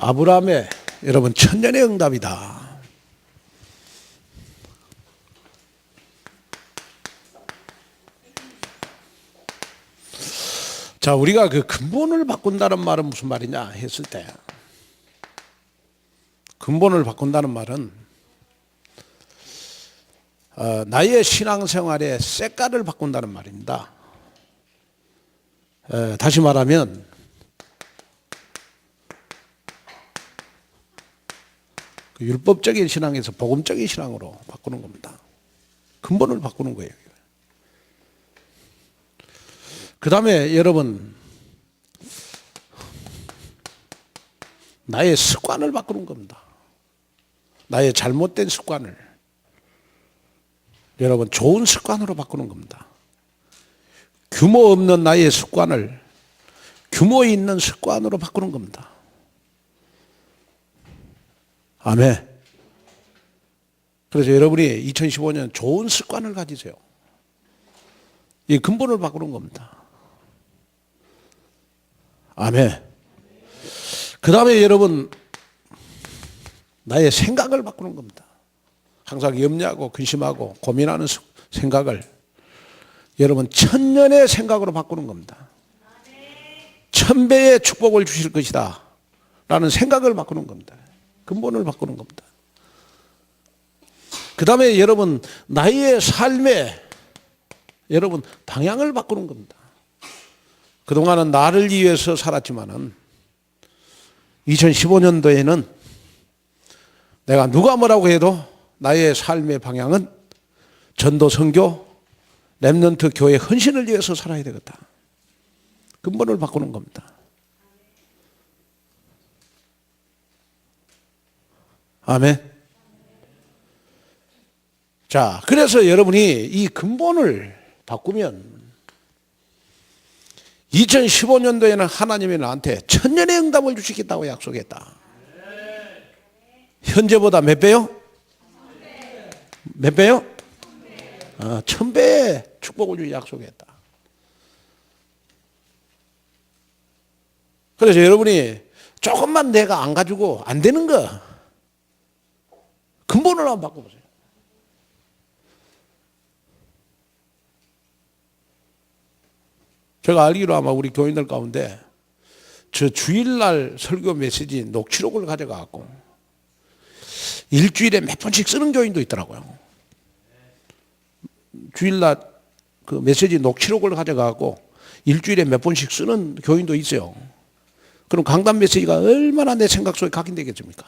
아브라함의 여러분 천년의 응답이다. 자, 우리가 그 근본을 바꾼다는 말은 무슨 말이냐 했을 때, 근본을 바꾼다는 말은 나의 신앙생활의 색깔을 바꾼다는 말입니다. 다시 말하면 그 율법적인 신앙에서 복음적인 신앙으로 바꾸는 겁니다. 근본을 바꾸는 거예요. 그 다음에 여러분, 나의 습관을 바꾸는 겁니다. 나의 잘못된 습관을 여러분 좋은 습관으로 바꾸는 겁니다. 규모 없는 나의 습관을 규모 있는 습관으로 바꾸는 겁니다. 아멘. 그래서 여러분이 2015년 좋은 습관을 가지세요. 이 근본을 바꾸는 겁니다. 아멘. 그 다음에 여러분, 나의 생각을 바꾸는 겁니다. 항상 염려하고 근심하고 고민하는 생각을 여러분 천년의 생각으로 바꾸는 겁니다. 1000배의 축복을 주실 것이다 라는 생각을 바꾸는 겁니다. 근본을 바꾸는 겁니다. 그 다음에 여러분, 나의 삶의 여러분 방향을 바꾸는 겁니다. 그동안은 나를 위해서 살았지만은 2015년도에는 내가 누가 뭐라고 해도 나의 삶의 방향은 전도 선교 렘넌트 교회 헌신을 위해서 살아야 되겠다. 근본을 바꾸는 겁니다. 아멘. 자, 그래서 여러분이 이 근본을 바꾸면 2015년도에는 하나님이 나한테 천년의 응답을 주시겠다고 약속했다. 현재보다 몇 배요? 몇 배요? 1000배의 축복을 주시 약속했다. 그래서 여러분이 조금만 내가 안 가지고 안 되는 거 근본을 한번 바꿔보세요. 제가 알기로 아마 우리 교인들 가운데 저 주일날 설교 메시지 녹취록을 가져가고 일주일에 몇 번씩 쓰는 교인도 있더라고요. 주일날 그 메시지 녹취록을 가져가고 일주일에 몇 번씩 쓰는 교인도 있어요. 그럼 강단 메시지가 얼마나 내 생각 속에 각인되겠습니까?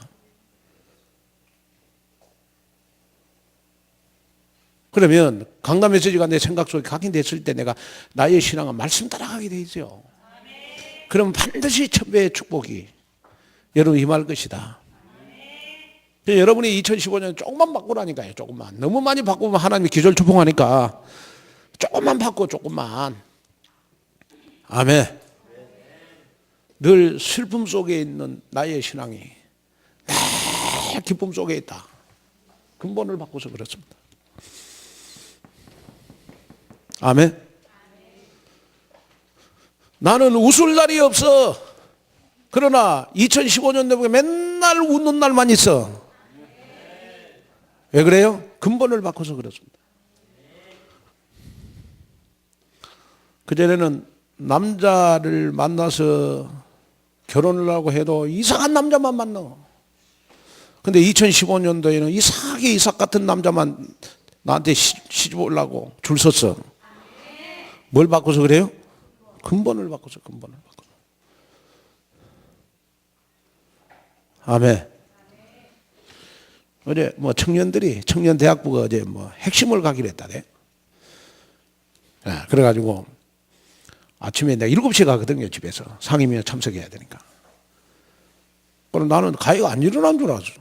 그러면 강단 메시지가 내 생각 속에 각인됐을 때 내가 나의 신앙은 말씀 따라가게 돼 있어요. 그러면 반드시 1000배의 축복이 여러분 임할 것이다. 여러분이 2015년 조금만 바꾸라니까요. 조금만. 너무 많이 바꾸면 하나님이 기절초풍하니까 조금만 바꿔. 조금만. 아멘. 늘 슬픔 속에 있는 나의 신앙이 늘 기쁨 속에 있다. 근본을 바꿔서 그렇습니다. 아멘. 나는 웃을 날이 없어. 그러나 2015년 되면 맨날 웃는 날만 있어. 왜 그래요? 근본을 바꿔서 그렇습니다. 그전에는 남자를 만나서 결혼을 하고 해도 이상한 남자만 만나. 근데 2015년도에는 이상하게 이삭 같은 남자만 나한테 시집 오려고 줄 섰어. 뭘 바꿔서 그래요? 근본을 바꿔서, 근본을 바꿔서. 아멘. 어제 뭐 청년들이, 청년대학부가 어제 뭐 핵심을 가기로 했다네. 그래가지고 아침에 내가 7시에 가거든요, 집에서. 상임위에 참석해야 되니까. 그럼 나는 가희가 안 일어난 줄 알았어.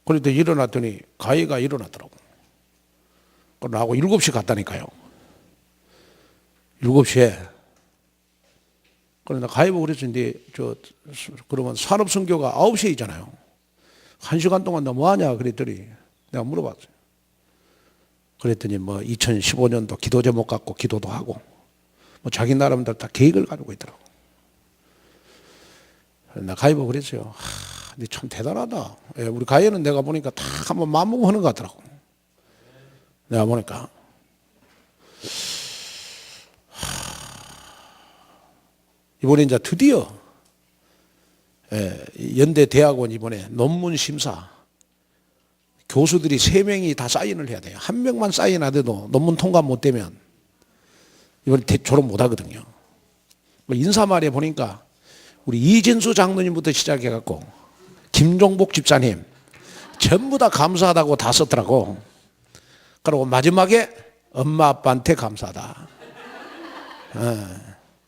그런데 일어났더니 가희가 일어났더라고. 그럼 나하고 7시 갔다니까요. 7시에. 그런데 가위보 그랬는데, 그러면 산업선교가 9시에 있잖아요. 1시간 동안 너 뭐하냐? 그랬더니 내가 물어봤어요. 그랬더니 뭐 2015년도 기도 제목 갖고 기도도 하고, 뭐 자기 나름대로 다 계획을 가지고 있더라고. 나 가위보고 그랬어요. 니 참 대단하다. 예, 우리 가위는 내가 보니까 다 한번 마음먹고 하는 것 같더라고. 내가 보니까. 이번에 이제 드디어 연대 대학원 이번에 논문 심사 교수들이 3명이 다 사인을 해야 돼요. 1명만 사인하더라도 논문 통과 못 되면 이번에 졸업 못 하거든요. 인사말에 보니까 우리 이진수 장로님부터 시작해갖고 김종복 집사님 전부 다 감사하다고 다 썼더라고. 그리고 마지막에 엄마 아빠한테 감사하다.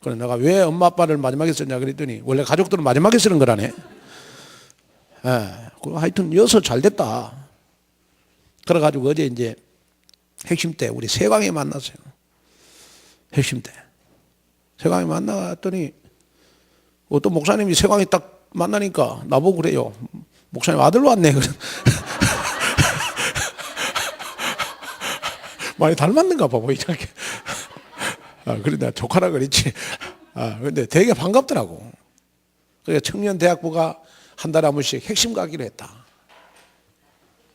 그래 내가 왜 엄마 아빠를 마지막에 썼냐 그랬더니 원래 가족들은 마지막에 쓰는 거라네. 하여튼 여서 잘 됐다. 그래가지고 어제 이제 핵심 때 우리 세광에 만났어요. 핵심 때 세광에 만나봤더니 어떤 목사님이 세광에 딱 만나니까 나보고 그래요. 목사님 아들 왔네. 많이 닮았는가 봐 보이게. 그래 내가 조카라 그랬지. 근데 되게 반갑더라고. 그래서 청년대학부가 한 달에 한 번씩 핵심 가기로 했다.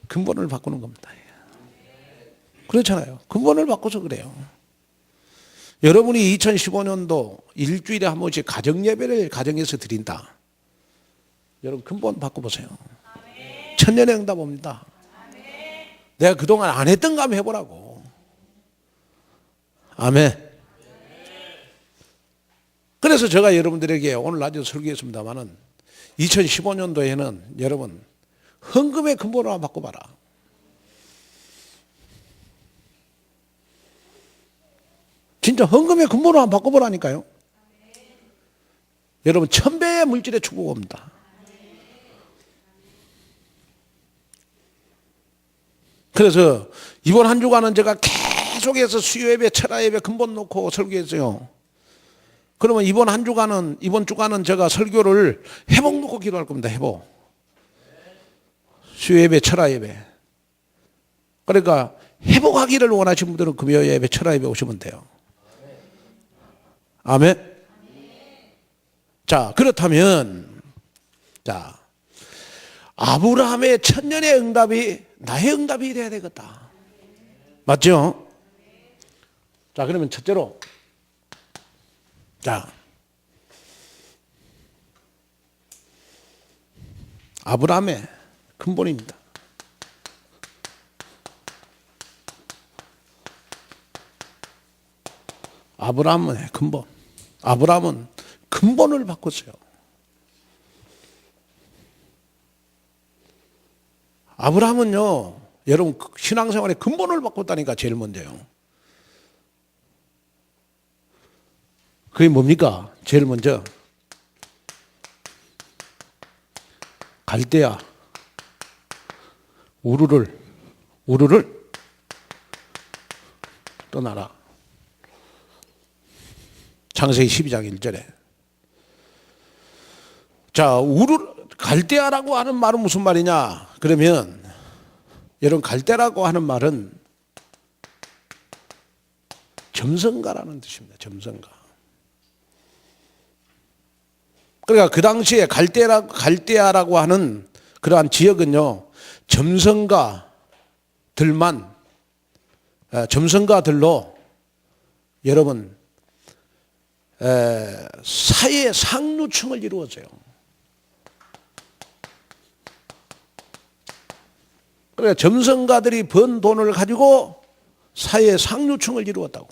근본을 바꾸는 겁니다. 그렇잖아요. 근본을 바꿔서 그래요. 여러분이 2015년도 일주일에 한 번씩 가정예배를 가정에서 드린다. 여러분 근본 바꿔보세요. 천년의 응답 옵니다. 내가 그동안 안 했던 거 한번 해보라고. 아멘. 그래서 제가 여러분들에게 오늘 라디오 설교했습니다마는 2015년도에는 여러분 헌금의 근본을 한번 바꿔봐라. 진짜 헌금의 근본을 한번 바꿔보라니까요. 여러분 1000배의 물질의 축복 옵니다. 그래서 이번 한 주간은 제가 계속해서 수요예배, 철야예배 근본 놓고 설교했어요. 그러면 이번 한 주간은, 이번 주간은 제가 설교를 회복 놓고 기도할 겁니다. 회복. 수요예배, 철야예배. 그러니까 회복하기를 원하시는 분들은 금요예배, 철야예배 오시면 돼요. 아멘. 자, 그렇다면, 자, 아브라함의 천년의 응답이 나의 응답이 돼야 되겠다. 맞죠? 자, 그러면 첫째로, 자, 아브라함의 근본입니다. 아브라함의 근본. 아브라함은 근본을 바꿨어요. 아브라함은요, 여러분 신앙생활의 근본을 바꿨다니까 제일 먼저요. 그게 뭡니까? 제일 먼저 갈대아 우르를 떠나라. 창세기 12장 1절에. 자, 갈대아라고 하는 말은 무슨 말이냐? 그러면 여러분 갈대라고 하는 말은 점성가라는 뜻입니다. 점성가. 그러니까 그 당시에 갈대아라고 하는 그러한 지역은요, 점성가들로 여러분 사회 상류층을 이루었어요. 그러니까 점성가들이 번 돈을 가지고 사회 상류층을 이루었다고.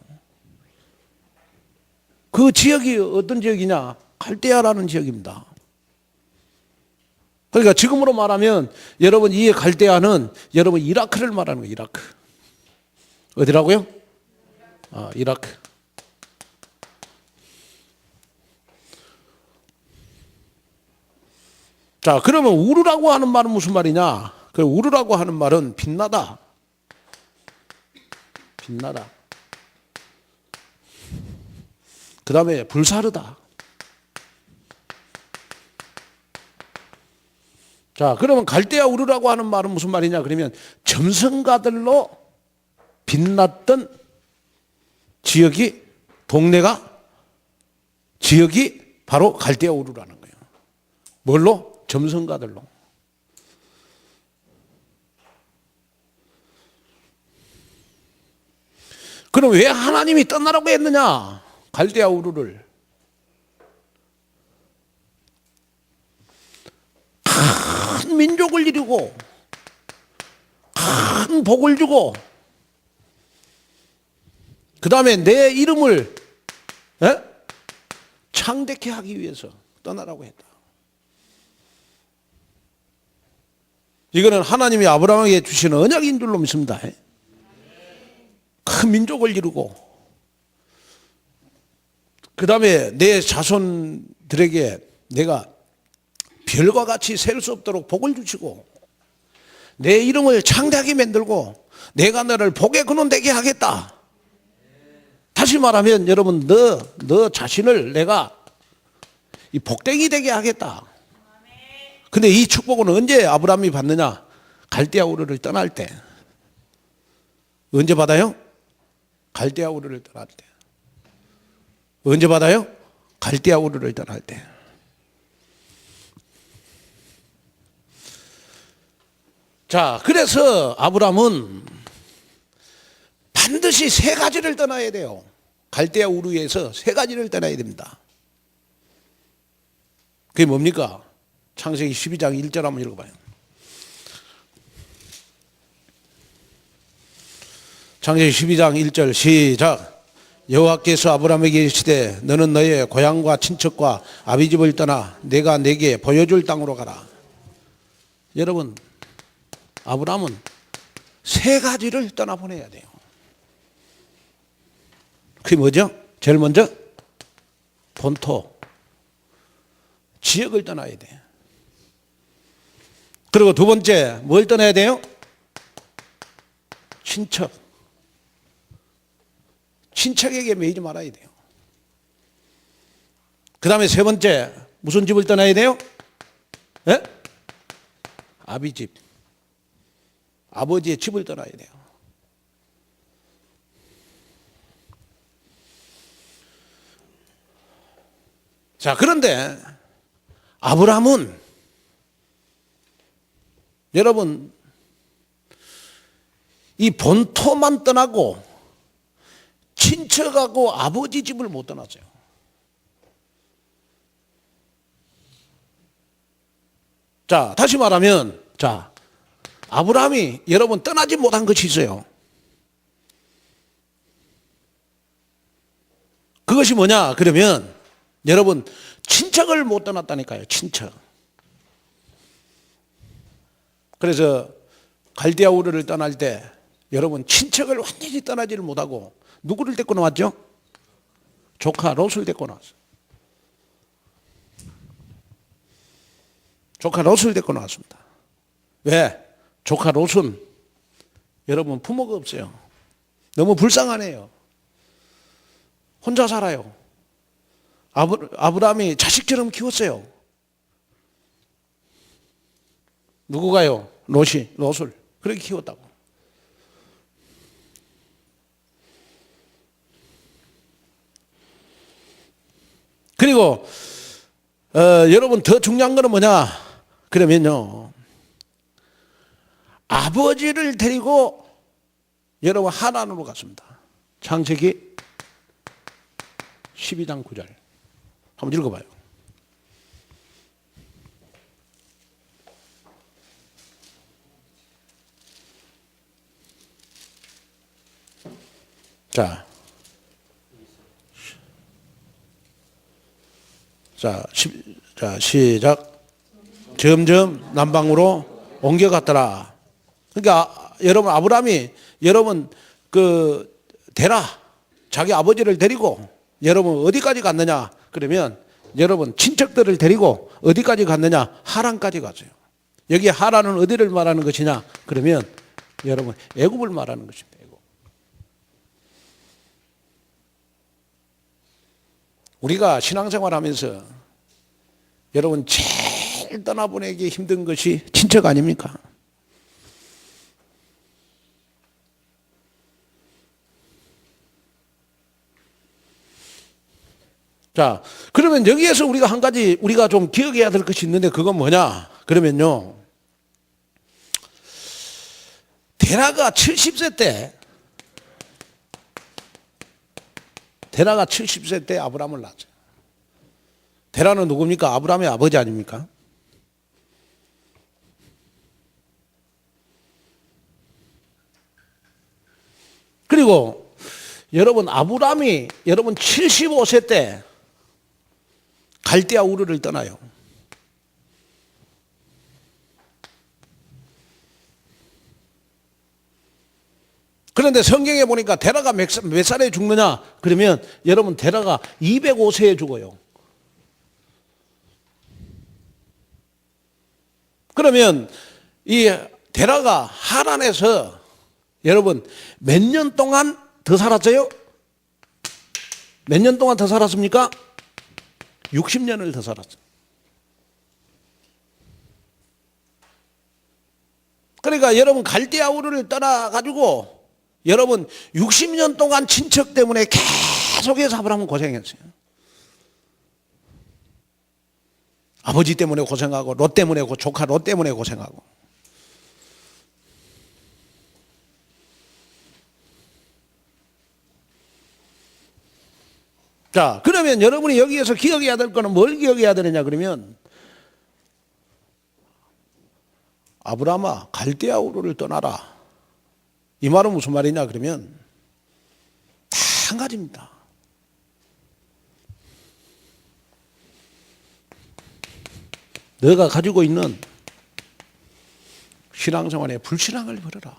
그 지역이 어떤 지역이냐? 갈대아라는 지역입니다. 그러니까 지금으로 말하면 여러분 이 갈대아는 여러분 이라크를 말하는 거예요. 이라크. 어디라고요? 이라크. 자, 그러면 우르라고 하는 말은 무슨 말이냐? 그 우르라고 하는 말은 빛나다. 빛나다. 그 다음에 불사르다. 자, 그러면 갈대아 우르라고 하는 말은 무슨 말이냐? 그러면 점성가들로 빛났던 지역이 바로 갈대아 우르라는 거예요. 뭘로? 점성가들로. 그럼 왜 하나님이 떠나라고 했느냐? 갈대아 우르를. 큰 민족을 이루고 큰 복을 주고 그 다음에 내 이름을 창대케 하기 위해서 떠나라고 했다. 이거는 하나님이 아브라함에게 주신 언약인 줄로 믿습니다. 큰 민족을 이루고 그 다음에 내 자손들에게 내가 별과 같이 셀 수 없도록 복을 주시고 내 이름을 창대하게 만들고 내가 너를 복의 근원 되게 하겠다. 다시 말하면 여러분 너 자신을 내가 이 복댕이 되게 하겠다. 근데 이 축복은 언제 아브라함이 받느냐? 갈대아 우르를 떠날 때. 언제 받아요? 갈대아 우르를 떠날 때. 언제 받아요? 갈대아 우르를 떠날 때. 자, 그래서 아브라함은 반드시 세 가지를 떠나야 돼요. 갈대아 우르에서 세 가지를 떠나야 됩니다. 그게 뭡니까? 창세기 12장 1절 한번 읽어봐요. 창세기 12장 1절 시작. 여호와께서 아브라함에게 이르시되 너는 너의 고향과 친척과 아비집을 떠나 내가 내게 보여줄 땅으로 가라. 여러분, 아브라함은 세 가지를 떠나보내야 돼요. 그게 뭐죠? 제일 먼저 본토, 지역을 떠나야 돼요. 그리고 두 번째 뭘 떠나야 돼요? 친척에게 매이지 말아야 돼요. 그 다음에 세 번째 무슨 집을 떠나야 돼요? 아비집, 아버지의 집을 떠나야 돼요. 자, 그런데 아브라함은 여러분 이 본토만 떠나고 친척하고 아버지 집을 못 떠났어요. 자, 다시 말하면 아브라함이 여러분 떠나지 못한 것이 있어요. 그것이 뭐냐? 그러면 여러분 친척을 못 떠났다니까요. 친척. 그래서 갈대아 우르를 떠날 때 여러분 친척을 완전히 떠나지를 못하고 누구를 데리고 나왔죠? 조카 롯을 데리고 나왔어요. 조카 롯을 데리고 나왔습니다. 왜? 조카 롯은 여러분 부모가 없어요. 너무 불쌍하네요. 혼자 살아요. 아브라함이 자식처럼 키웠어요. 누구가요? 롯을 그렇게 키웠다고. 그리고 여러분 더 중요한 거는 뭐냐? 그러면요, 아버지를 데리고 여러분 하란으로 갔습니다. 창세기 12장 9절 한번 읽어봐요. 자, 시작. 점점 남방으로 옮겨갔더라. 그러니까 여러분 아브라함이 여러분 데라 자기 아버지를 데리고 여러분 어디까지 갔느냐? 그러면 여러분 친척들을 데리고 어디까지 갔느냐? 하란까지 갔어요. 여기 하란은 어디를 말하는 것이냐? 그러면 여러분 애굽을 말하는 것입니다. 애굽. 우리가 신앙생활하면서 여러분 제일 떠나보내기 힘든 것이 친척 아닙니까? 자, 그러면 여기에서 우리가 한 가지 우리가 좀 기억해야 될 것이 있는데 그건 뭐냐? 그러면요. 데라가 70세 때 데라가 70세 때 아브라함을 낳았어요. 데라는 누굽니까? 아브라함의 아버지 아닙니까? 그리고 여러분 아브라함이 여러분 75세 때 갈대아 우르를 떠나요. 그런데 성경에 보니까 데라가 몇 살에 죽느냐? 그러면 여러분 데라가 205세에 죽어요. 그러면 이 데라가 하란에서 여러분 몇 년 동안 더 살았어요? 몇 년 동안 더 살았습니까? 60년을 더 살았어요. 그러니까 여러분 갈대아 우르를 떠나가지고 여러분 60년 동안 친척 때문에 계속해서 아브라함은 고생했어요. 아버지 때문에 고생하고 롯 때문에 조카 롯 때문에 고생하고. 자, 그러면 여러분이 여기에서 기억해야 될 거는 뭘 기억해야 되느냐 그러면 아브라함아 갈대아 우르를 떠나라. 이 말은 무슨 말이냐 그러면 다 한 가지입니다. 너가 가지고 있는 신앙생활에 불신앙을 버려라.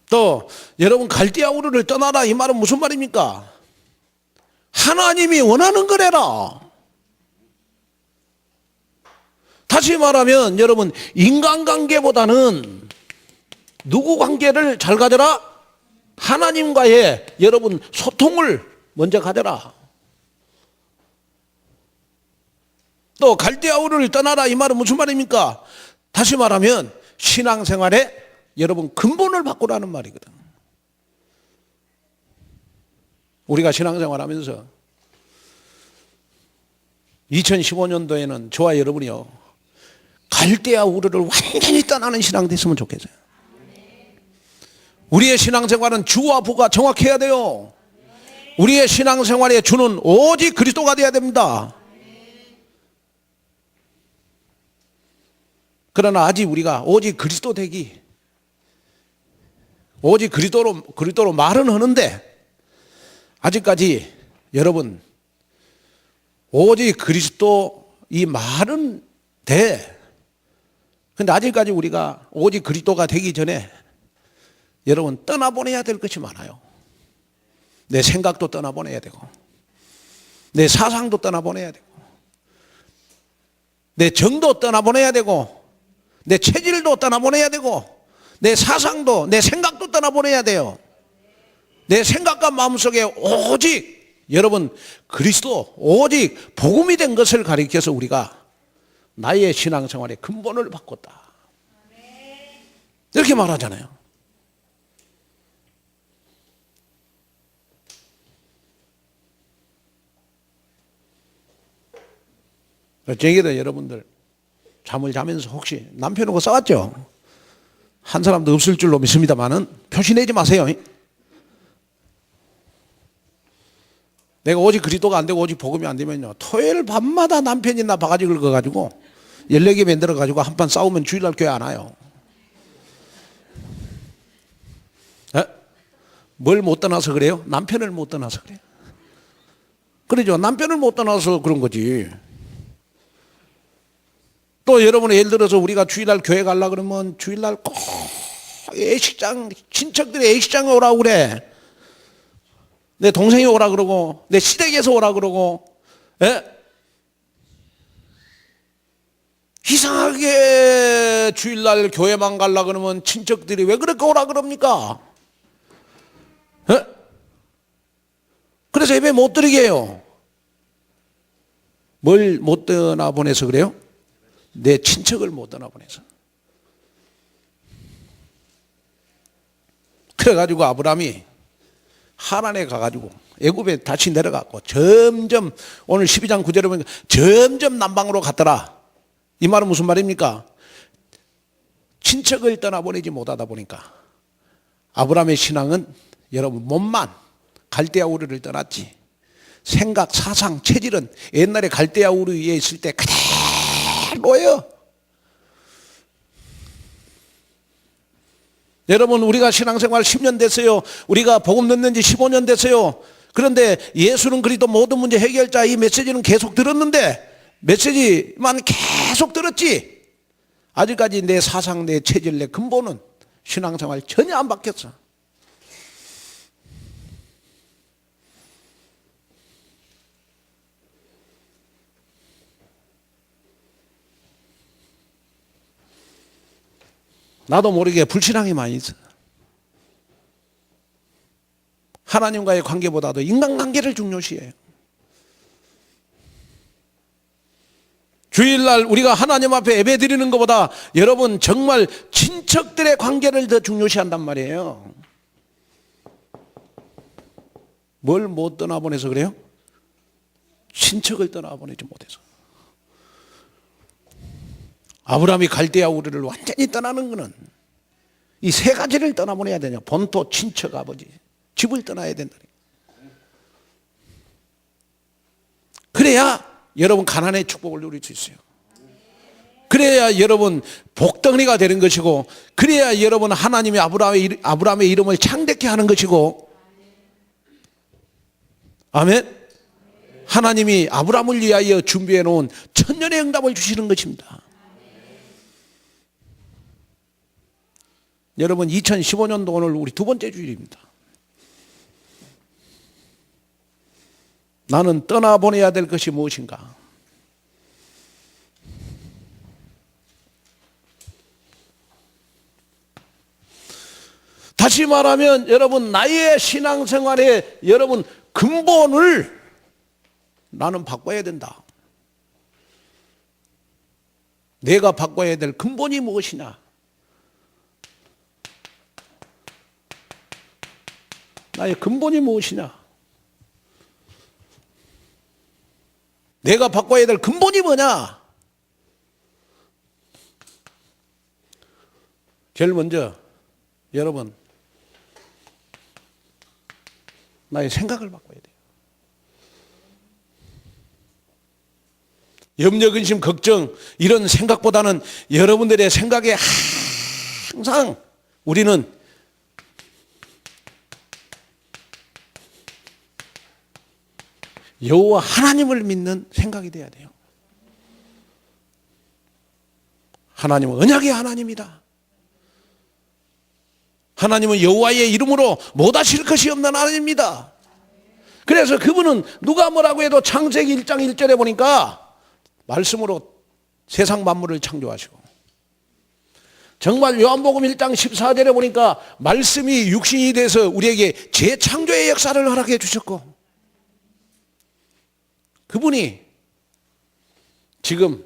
또 여러분 갈대아 우르를 떠나라 이 말은 무슨 말입니까? 하나님이 원하는 거래라. 다시 말하면 여러분 인간관계보다는 누구 관계를 잘 가져라? 하나님과의 여러분 소통을 먼저 가져라. 또 갈대아 우르를 떠나라 이 말은 무슨 말입니까? 다시 말하면 신앙생활에 여러분 근본을 바꾸라는 말이거든. 우리가 신앙생활 하면서 2015년도에는 저와 여러분이요 갈대아 우르를 완전히 떠나는 신앙 됐으면 좋겠어요. 우리의 신앙생활은 주와 부가 정확해야 돼요. 우리의 신앙생활의 주는 오직 그리스도가 돼야 됩니다. 그러나 아직 우리가 오직 그리스도 되기, 오직 그리스도로 말은 하는데 아직까지 여러분 오직 그리스도 이 말은 돼. 근데 아직까지 우리가 오직 그리스도가 되기 전에 여러분 떠나보내야 될 것이 많아요. 내 생각도 떠나보내야 되고 내 사상도 떠나보내야 되고 내 정도 떠나보내야 되고 내 체질도 떠나보내야 되고 내 사상도 내 생각도 떠나보내야 돼요. 내 생각과 마음속에 오직 여러분 그리스도 오직 복음이 된 것을 가리켜서 우리가 나의 신앙생활의 근본을 바꿨다 이렇게 말하잖아요. 저에게도 여러분들 잠을 자면서 혹시 남편하고 싸웠죠? 한 사람도 없을 줄로 믿습니다만은 표시내지 마세요. 내가 오직 그리스도가 안 되고 오직 복음이 안 되면요 토요일 밤마다 남편이 나 바가지 긁어가지고 14개 만들어가지고 한판 싸우면 주일날 교회 안 와요. 뭘 못 떠나서 그래요? 남편을 못 떠나서 그래요. 그러죠. 남편을 못 떠나서 그런 거지. 또 여러분 예를 들어서 우리가 주일날 교회 가려고 그러면 주일날 꼭 예식장 친척들이 예식장에 오라고 그래. 내 동생이 오라 그러고 내 시댁에서 오라 그러고 이상하게 주일날 교회만 가려고 그러면 친척들이 왜 그렇게 오라 그럽니까? 그래서 예배 못 드리게 해요. 뭘 못 떠나보내서 그래요? 내 친척을 못 떠나보내서. 그래가지고 아브라함이 하란에 가가지고 애굽에 다시 내려갔고 점점 오늘 12장 9절에 보니까 점점 남방으로 갔더라. 이 말은 무슨 말입니까? 친척을 떠나보내지 못하다 보니까 아브라함의 신앙은 여러분 몸만 갈대아 우르를 떠났지 생각, 사상, 체질은 옛날에 갈대아 우르 위에 있을 때 그대로예요. 여러분 우리가 신앙생활 10년 됐어요. 우리가 복음 듣는 지 15년 됐어요. 그런데 예수는 그리스도 모든 문제 해결자 이 메시지는 계속 들었는데 메시지만 계속 들었지 아직까지 내 사상, 내 체질, 내 근본은 신앙생활 전혀 안 바뀌었어. 나도 모르게 불신앙이 많이 있어. 하나님과의 관계보다도 인간관계를 중요시해요. 주일날 우리가 하나님 앞에 예배 드리는 것보다 여러분 정말 친척들의 관계를 더 중요시한단 말이에요. 뭘 못 떠나보내서 그래요? 친척을 떠나보내지 못해서. 아브라함이 갈대아 우르를 완전히 떠나는 것은 이 세 가지를 떠나보내야 되냐. 본토, 친척, 아버지. 집을 떠나야 된다. 그래야 여러분 가난의 축복을 누릴 수 있어요. 그래야 여러분 복덩이가 되는 것이고 그래야 여러분 하나님이 아브라함의 이름을 창대케 하는 것이고 아멘. 하나님이 아브라함을 위하여 준비해 놓은 천년의 응답을 주시는 것입니다. 여러분 2015년도 오늘 우리 두 번째 주일입니다. 나는 떠나보내야 될 것이 무엇인가? 다시 말하면 여러분 나의 신앙생활에 여러분 근본을 나는 바꿔야 된다. 내가 바꿔야 될 근본이 무엇이냐? 나의 근본이 무엇이냐? 내가 바꿔야 될 근본이 뭐냐? 제일 먼저 여러분 나의 생각을 바꿔야 돼요. 염려, 근심, 걱정 이런 생각보다는 여러분들의 생각에 항상 우리는 여호와 하나님을 믿는 생각이 돼야 돼요. 하나님은 언약의 하나님이다. 하나님은 여호와의 이름으로 못하실 것이 없는 하나님입니다. 그래서 그분은 누가 뭐라고 해도 창세기 1장 1절에 보니까 말씀으로 세상 만물을 창조하시고 정말 요한복음 1장 14절에 보니까 말씀이 육신이 돼서 우리에게 재창조의 역사를 허락해 주셨고 그분이 지금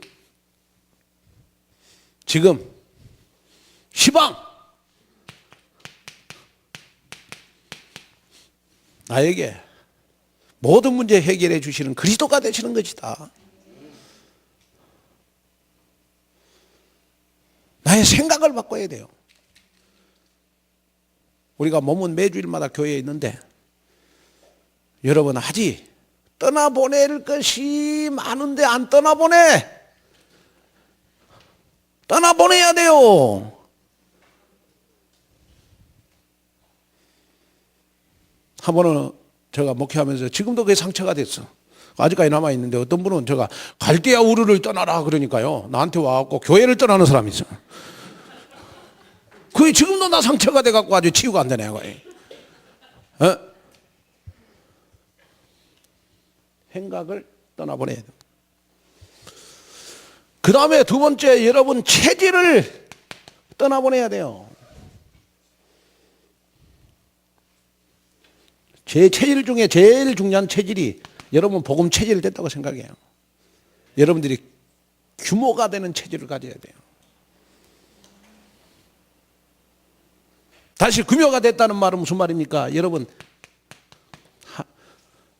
시방 나에게 모든 문제 해결해 주시는 그리스도가 되시는 것이다. 나의 생각을 바꿔야 돼요. 우리가 몸은 매주일마다 교회에 있는데 여러분 아직 떠나보낼 것이 많은데 안 떠나보내. 떠나보내야 돼요. 한 번은 제가 목회하면서 지금도 그게 상처가 됐어. 아직까지 남아있는데 어떤 분은 제가 갈대아 우르를 떠나라 그러니까요. 나한테 와갖고 교회를 떠나는 사람이 있어. 그게 지금도 나 상처가 돼갖고 아주 치유가 안 되네. 어? 생각을 떠나보내야 돼요. 그 다음에 두 번째 여러분 체질을 떠나보내야 돼요. 제 체질 중에 제일 중요한 체질이 여러분 복음 체질이 됐다고 생각해요. 여러분들이 규모가 되는 체질을 가져야 돼요. 다시 금요가 됐다는 말은 무슨 말입니까? 여러분,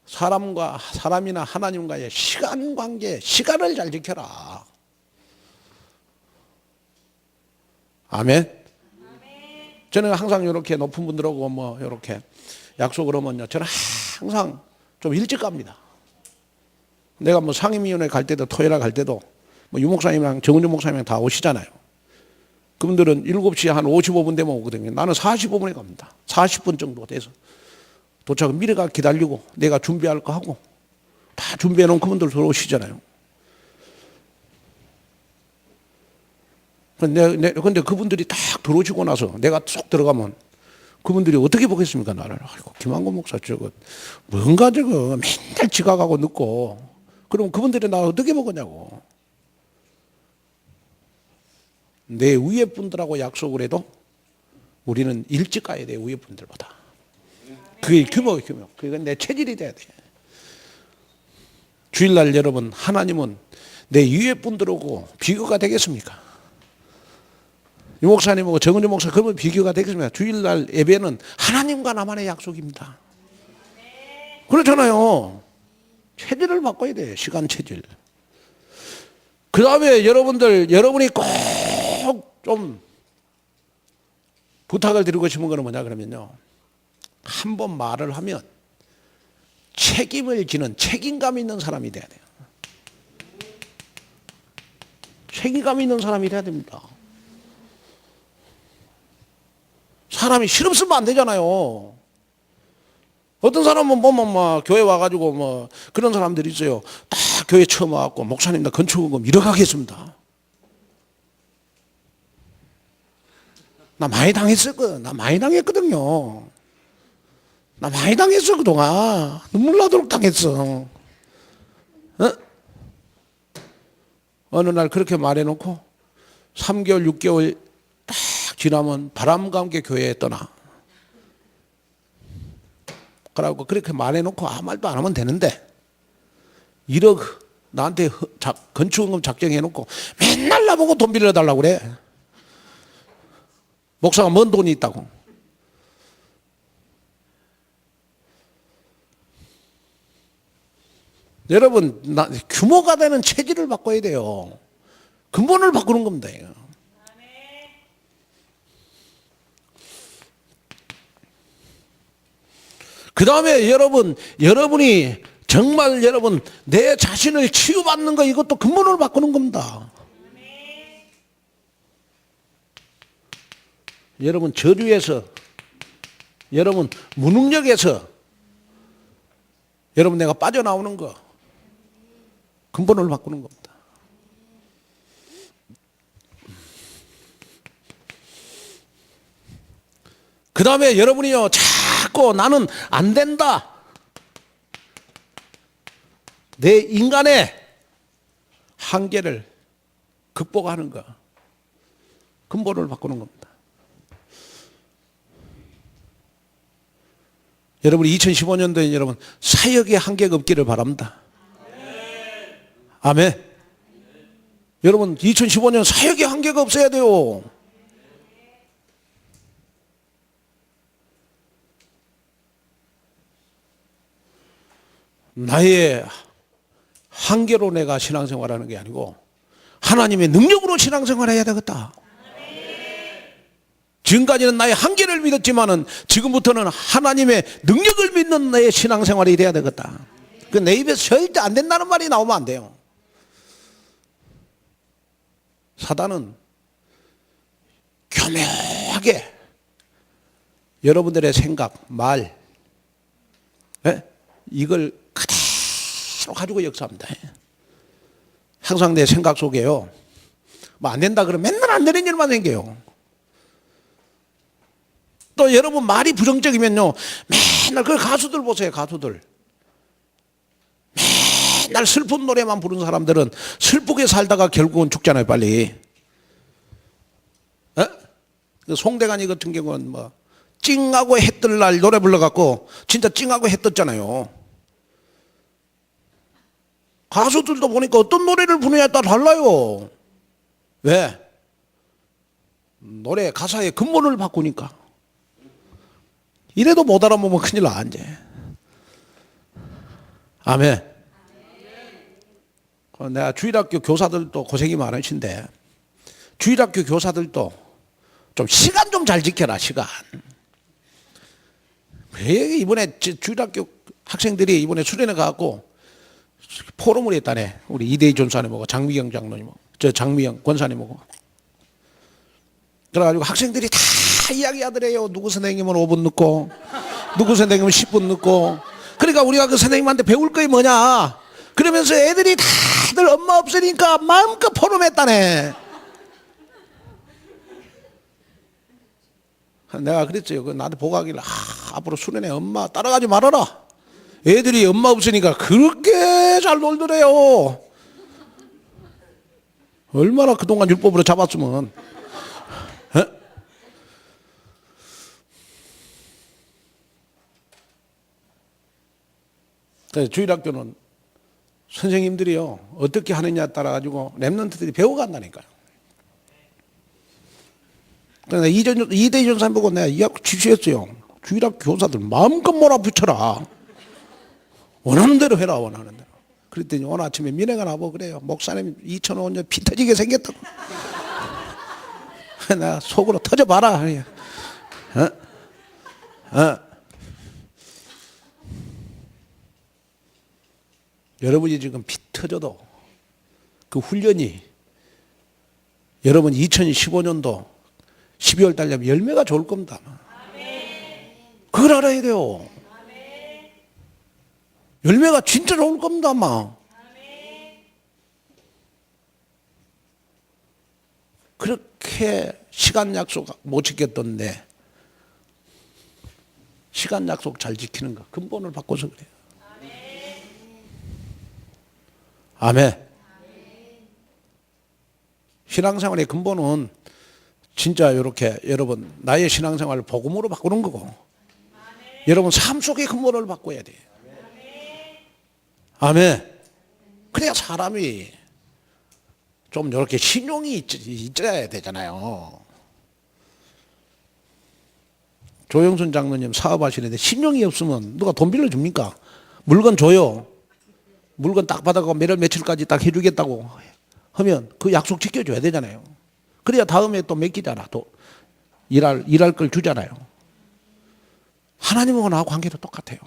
사람이나 하나님과의 시간 관계, 시간을 잘 지켜라. 아멘. 저는 항상 이렇게 높은 분들하고 뭐 이렇게 약속을 하면요, 저는 항상 좀 일찍 갑니다. 내가 뭐 상임위원회 갈 때도, 토요일에 갈 때도 뭐 유목사님이랑 정은주 목사님이랑 다 오시잖아요. 그분들은 7시 한 55분 되면 오거든요. 나는 45분에 갑니다. 40분 정도 돼서 도착을 미리 가 기다리고 내가 준비할 거 하고 다 준비해 놓은 그분들 들어오시잖아요. 근데 그분들이 딱 들어오시고 나서 내가 쏙 들어가면 그분들이 어떻게 보겠습니까, 나를? 아이고, 김한곤 목사 저거 뭔가 저거 맨날 지각하고 늦고. 그럼 그분들이 나를 어떻게 보겠냐고. 내 위에 분들하고 약속을 해도 우리는 일찍 가야 돼, 위에 분들보다. 그게 규모. 그건 내 체질이 돼야 돼. 주일날 여러분, 하나님은 내 위에 분들하고 비교가 되겠습니까? 유 목사님하고 정은주 목사 그러면 비교가 되겠습니까? 주일날 예배는 하나님과 나만의 약속입니다. 그렇잖아요. 체질을 바꿔야 돼. 시간 체질. 그 다음에 여러분이 꼭 좀 부탁을 드리고 싶은 거는 뭐냐 그러면요, 한번 말을 하면 책임을 지는 책임감 있는 사람이 돼야 돼요. 책임감 있는 사람이 돼야 됩니다. 사람이 실없으면 안 되잖아요. 어떤 사람은 보면 막 교회 와가지고 뭐 그런 사람들이 있어요. 딱 교회 처음 와갖고 목사님 나 건축원금 1억 하겠습니다. 나 많이 당했었거든. 나 많이 당했거든요. 나 많이 당했어 그동안. 눈물 나도록 당했어. 어느 날 그렇게 말해놓고 3개월 6개월 딱 지나면 바람과 함께 교회에 떠나. 그러고 그렇게 말해놓고 아무 말도 안 하면 되는데 1억 나한테 건축원금 작정해놓고 맨날 나보고 돈 빌려달라고 그래. 목사가 뭔 돈이 있다고. 여러분, 규모가 되는 체질을 바꿔야 돼요. 근본을 바꾸는 겁니다. 그 다음에 여러분이 정말 내 자신을 치유받는 거, 이것도 근본을 바꾸는 겁니다. 여러분 저주에서, 여러분 무능력에서 여러분 내가 빠져나오는 거, 근본을 바꾸는 겁니다. 그 다음에 여러분이요, 자꾸 나는 안 된다, 내 인간의 한계를 극복하는 거, 근본을 바꾸는 겁니다. 여러분 2015년도에 여러분 사역의 한계가 없기를 바랍니다. 아멘. 여러분 2015년 사역의 한계가 없어야 돼요. 나의 한계로 내가 신앙생활하는 게 아니고 하나님의 능력으로 신앙생활해야 되겠다. 지금까지는 나의 한계를 믿었지만은 지금부터는 하나님의 능력을 믿는 나의 신앙생활이 돼야 되겠다. 그 내 입에서 절대 안 된다는 말이 나오면 안 돼요. 사단은 교묘하게 여러분들의 생각, 말, 이걸 그대로 가지고 역사합니다. 항상 내 생각 속에요, 뭐 안 된다 그러면 맨날 안 되는 일만 생겨요. 또 여러분 말이 부정적이면요, 맨날 그 가수들 보세요. 가수들 맨날 슬픈 노래만 부르는 사람들은 슬프게 살다가 결국은 죽잖아요, 빨리. 송대관이 같은 경우는 뭐 찡하고 해 뜰 날 노래 불러갖고 진짜 찡하고 해 떴잖아요. 가수들도 보니까 어떤 노래를 부르냐에 따라 달라요. 왜? 노래 가사의 근본을 바꾸니까. 이래도 못 알아보면 큰일 나, 이제. 아멘. 내가 주일학교 교사들도 고생이 많으신데, 주일학교 교사들도 좀 시간 좀 잘 지켜라, 시간. 왜 이번에 주일학교 학생들이 이번에 수련회 가갖고 포럼을 했다네. 우리 이대희 전사님하고 장미경 장로님하고, 장미경 권사님하고. 그래가지고 학생들이 다 이야기하더래요. 누구 선생님은 5분 늦고, 누구 선생님은 10분 늦고. 그러니까 우리가 그 선생님한테 배울 게 뭐냐. 그러면서 애들이 다들 엄마 없으니까 마음껏 포럼했다네. 내가 그랬죠. 나한테 보고 하길래, 앞으로 수련회 엄마 따라가지 말아라. 애들이 엄마 없으니까 그렇게 잘 놀더래요. 얼마나 그동안 율법으로 잡았으면. 그래서 주일학교는 선생님들이요, 어떻게 하느냐에 따라 가지고 랩런트들이 배워간다니까요. 그래서 이대희 전사님 보고 내가 이학 지시했어요. 주일학교 교사들 마음껏 몰아붙여라. 원하는 대로 해라, 원하는 대로. 그랬더니 오늘 아침에 민혜가 나보고 그래요. 목사님 2005년 피 터지게 생겼다고. 내가 속으로 터져봐라. 여러분이 지금 피 터져도 그 훈련이 여러분 2015년도 12월 달 되면 열매가 좋을 겁니다. 그걸 알아야 돼요. 열매가 진짜 좋을 겁니다, 아마. 그렇게 시간 약속 못 지켰던데 시간 약속 잘 지키는 거 근본을 바꿔서 그래요. 아멘. 신앙생활의 근본은 진짜 이렇게 여러분 나의 신앙생활을 복음으로 바꾸는 거고 여러분 삶 속의 근본을 바꿔야 돼요. 아멘. 그래야 사람이 좀 이렇게 신용이 있어야 되잖아요. 조영순 장로님 사업하시는데 신용이 없으면 누가 돈 빌려줍니까? 물건 줘요. 물건 딱 받아가고 며칠까지 딱 해주겠다고 하면 그 약속 지켜줘야 되잖아요. 그래야 다음에 또 맡기잖아. 또 일할 걸 주잖아요. 하나님하고 나하고 관계도 똑같아요.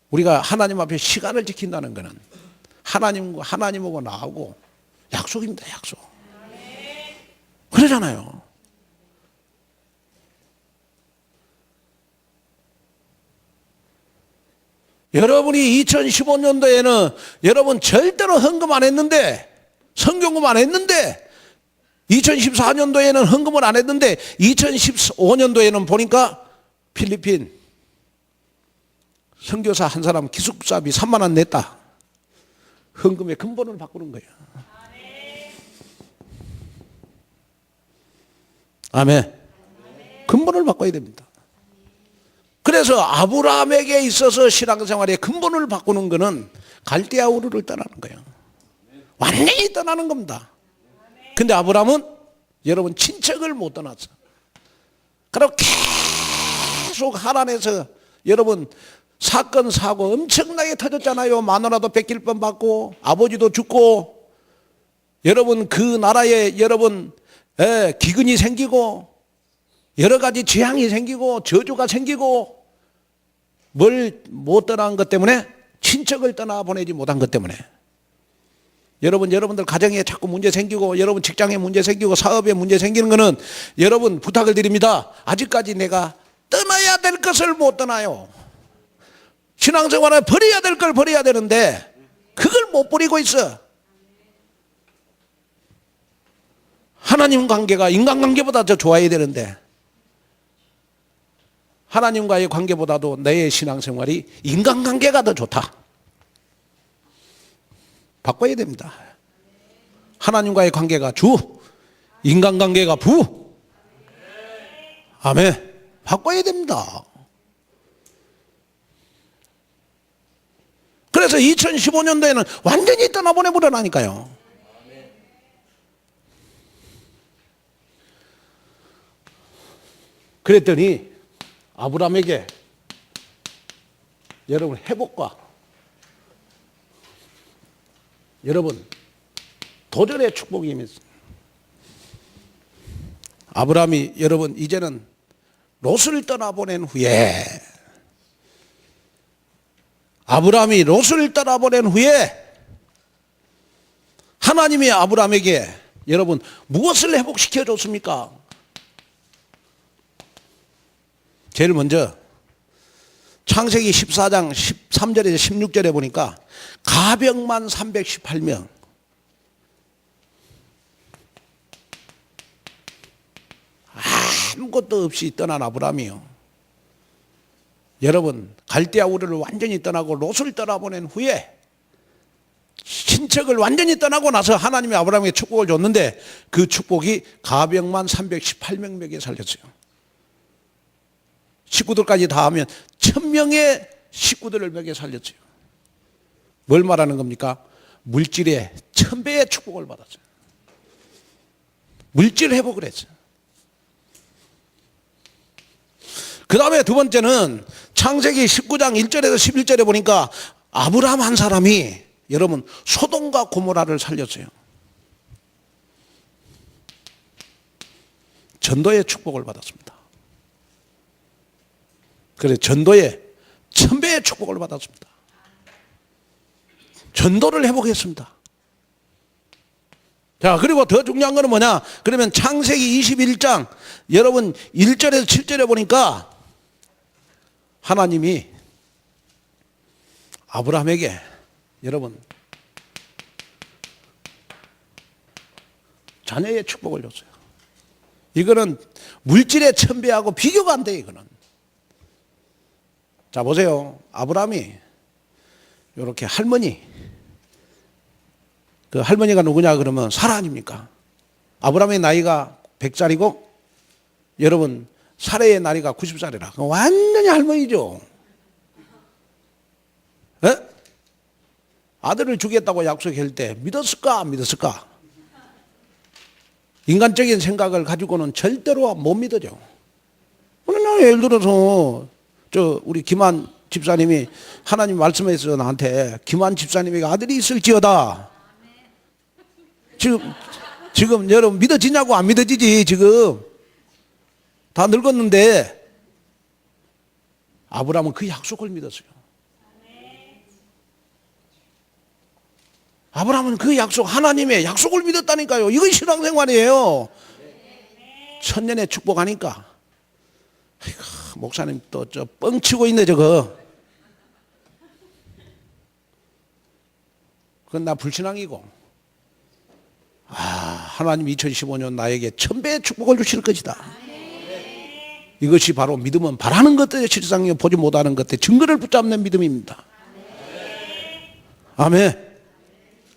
우리가 하나님 앞에 시간을 지킨다는 것은 하나님하고 나하고 약속입니다. 약속. 그러잖아요. 여러분이 2015년도에는 여러분 절대로 헌금 안 했는데 성경금 안 했는데 2014년도에는 헌금을 안 했는데 2015년도에는 보니까 필리핀 선교사 한 사람 기숙사비 3만 원 냈다. 헌금의 근본을 바꾸는 거예요. 아멘. 근본을 바꿔야 됩니다. 그래서 아브라함에게 있어서 신앙생활의 근본을 바꾸는 것은 갈대아 우르를 떠나는 거예요. 완전히 떠나는 겁니다. 근데 아브라함은 여러분 친척을 못 떠났어. 그리고 계속 하란에서 여러분 사건 사고 엄청나게 터졌잖아요. 마누라도 뺏길 뻔 받고 아버지도 죽고 여러분 그 나라에 여러분 기근이 생기고 여러 가지 재앙이 생기고 저주가 생기고 뭘 못 떠난 것 때문에 친척을 떠나보내지 못한 것 때문에 여러분들 가정에 자꾸 문제 생기고 여러분 직장에 문제 생기고 사업에 문제 생기는 거는 여러분 부탁을 드립니다. 아직까지 내가 떠나야 될 것을 못 떠나요. 신앙생활에 버려야 될 걸 버려야 되는데 그걸 못 버리고 있어. 하나님 관계가 인간관계보다 더 좋아야 되는데 하나님과의 관계보다도 내 신앙생활이 인간관계가 더 좋다. 바꿔야 됩니다. 하나님과의 관계가 주, 인간관계가 부. 아멘. 바꿔야 됩니다. 그래서 2015년도에는 완전히 떠나보내버려라니까요. 그랬더니 아브라함에게 여러분 회복과 여러분 도전의 축복이 임했습니다. 아브라함이 여러분 이제는 롯을 떠나보낸 후에 아브라함이 롯을 떠나보낸 후에 하나님이 아브라함에게 여러분 무엇을 회복시켜 줬습니까? 제일 먼저 창세기 14장 13절에서 16절에 보니까 가병만 318명, 아무것도 없이 떠난 아브라함이요. 여러분 갈대아 우르를 완전히 떠나고 롯을 떠나보낸 후에 친척을 완전히 떠나고 나서 하나님이 아브라함에게 축복을 줬는데 그 축복이 가병만 318명에게 살렸어요. 식구들까지 다 하면 1000명의 식구들을 먹여 살렸어요. 뭘 말하는 겁니까? 물질의 1000배의 축복을 받았어요. 물질 회복을 했어요. 그 다음에 두 번째는 창세기 19장 1절에서 11절에 보니까 아브라함 한 사람이 여러분 소돔과 고모라를 살렸어요. 전도의 축복을 받았습니다. 그래서 전도의 1000배의 축복을 받았습니다. 전도를 회복했습니다. 자, 그리고 더 중요한 거는 뭐냐? 그러면 창세기 21장 여러분 1절에서 7절에 보니까 하나님이 아브라함에게 여러분 자녀의 축복을 줬어요. 이거는 물질의 1000배하고 비교가 안 돼요. 이거는. 자, 보세요. 아브라함이 이렇게 할머니, 그 할머니가 누구냐 그러면 사라 아닙니까? 아브라함의 나이가 100살이고 여러분 사라의 나이가 90살이라 완전히 할머니죠. 에? 아들을 주겠다고 약속할 때 믿었을까 안 믿었을까? 인간적인 생각을 가지고는 절대로 못 믿어져. 예를 들어서 우리 김한 집사님이 하나님 말씀해서 나한테 김한 집사님에게 아들이 있을지어다. 지금 여러분 믿어지냐고 안 믿어지지. 지금 다 늙었는데 아브라함은 그 약속을 믿었어요. 아브라함은 그 약속, 하나님의 약속을 믿었다니까요. 이건 신앙생활이에요. 천년의 축복하니까 아이고, 목사님 또 저 뻥치고 있네 저거. 그건 나 불신앙이고 하나님 2015년 나에게 1000배의 축복을 주실 것이다. 이것이 바로 믿음은 바라는 것들의 실상이요 보지 못하는 것들의 증거를 붙잡는 믿음입니다. 아멘.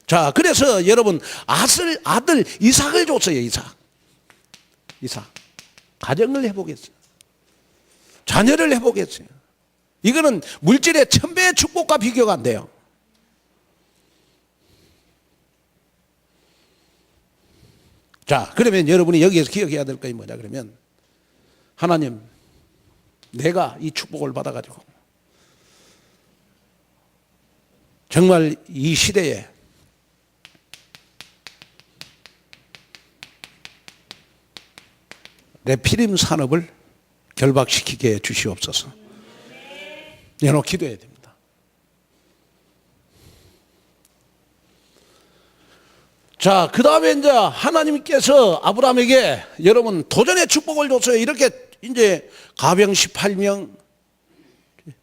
자, 그래서 여러분 아들 이삭을 줬어요. 이삭 가정을 회복했어요. 자녀를 회복했어요. 이거는 물질의 1000배의 축복과 비교가 안 돼요. 자, 그러면 여러분이 여기에서 기억해야 될 것이 뭐냐 그러면 하나님 내가 이 축복을 받아가지고 정말 이 시대에 레피림 산업을 결박시키게 해 주시옵소서. 여러분 기도해야 됩니다. 자, 그 다음에 이제 하나님께서 아브라함에게 여러분 도전의 축복을 줬어요. 이렇게 이제 가병 18명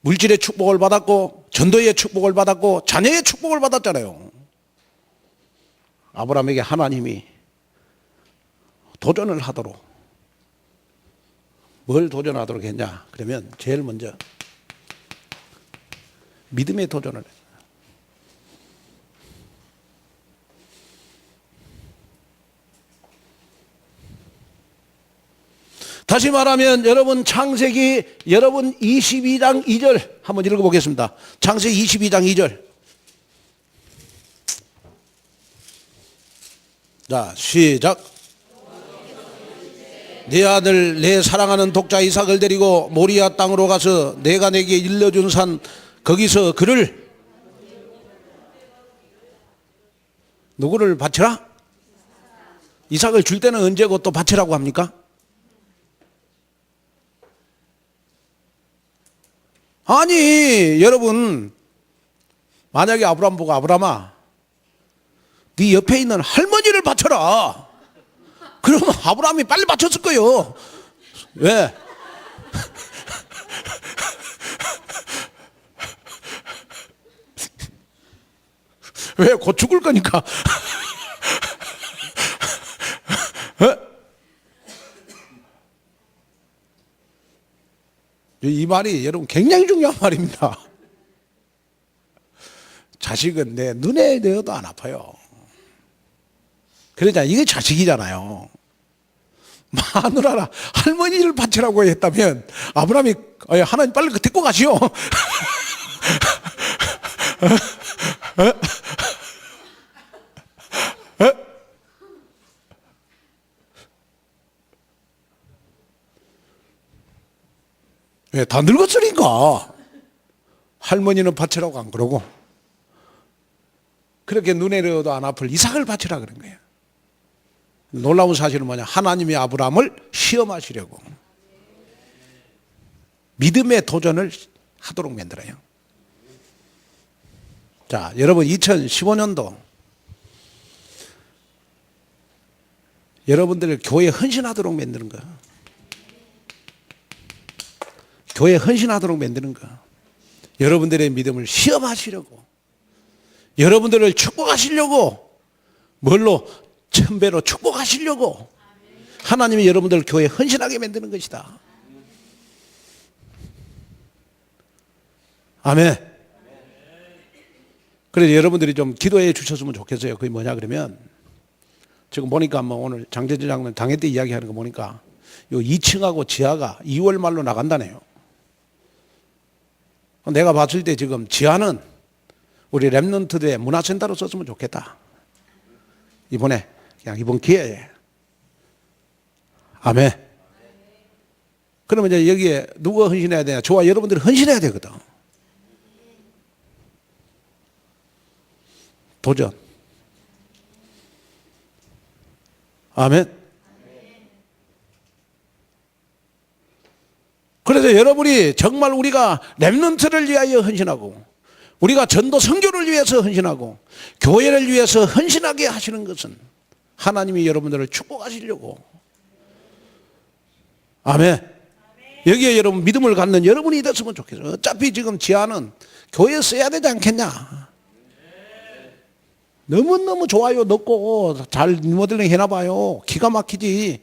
물질의 축복을 받았고 전도의 축복을 받았고 자녀의 축복을 받았잖아요. 아브라함에게 하나님이 도전을 하도록 뭘 도전하도록 했냐 그러면 제일 먼저 믿음의 도전을 했어요. 다시 말하면 여러분 창세기 여러분 22장 2절 한번 읽어보겠습니다. 창세기 22장 2절. 자, 시작. 내 아들 내 사랑하는 독자 이삭을 데리고 모리아 땅으로 가서 내가 내게 일러준 산 거기서 그를 누구를 바치라? 이삭을 줄 때는 언제고 또 바치라고 합니까? 아니 여러분, 만약에 아브라함 보고 아브라함아 네 옆에 있는 할머니를 바쳐라, 그러면 아브라함이 빨리 바쳤을 거예요. 왜? 왜? 곧 죽을 거니까. 이 말이 여러분 굉장히 중요한 말입니다. 자식은 내 눈에 넣어도 안 아파요. 그러잖아요. 이게 자식이잖아요. 마누라라 할머니를 바치라고 했다면 아브라함이 하나님 빨리 데리고 가시오. 왜? 다 늙었으니까. 할머니는 바치라고 안 그러고 그렇게 눈에 넣어도 안 아플 이삭을 바치라 그런 거예요. 놀라운 사실은 뭐냐? 하나님이 아브라함을 시험하시려고 믿음의 도전을 하도록 만들어요. 자, 여러분 2015년도 여러분들을 교회에 헌신하도록 만드는 거예요. 교회에 헌신하도록 만드는 거. 여러분들의 믿음을 시험하시려고, 여러분들을 축복하시려고, 뭘로? 천배로 축복하시려고 하나님이 여러분들을 교회에 헌신하게 만드는 것이다. 아멘. 그래서 여러분들이 좀 기도해 주셨으면 좋겠어요. 그게 뭐냐 그러면 지금 보니까 뭐 오늘 장재진 장로님 당회 때 이야기하는 거 보니까 요 2층하고 지하가 2월 말로 나간다네요. 내가 봤을 때 지금 지하는 우리 랩런트들의 문화센터로 썼으면 좋겠다. 이번에 그냥 이번 기회에. 아멘. 그러면 이제 여기에 누가 헌신해야 되냐? 저와 여러분들이 헌신해야 되거든. 도전. 아멘. 그래서 여러분이 정말 우리가 랩런트를 위하여 헌신하고 우리가 전도 선교를 위해서 헌신하고 교회를 위해서 헌신하게 하시는 것은 하나님이 여러분들을 축복하시려고. 아멘. 여기에 여러분 믿음을 갖는 여러분이 됐으면 좋겠어요. 어차피 지금 지하는 교회에 써야 되지 않겠냐. 너무너무 좋아요. 넣고 잘 리모델링 해놔봐요. 기가 막히지.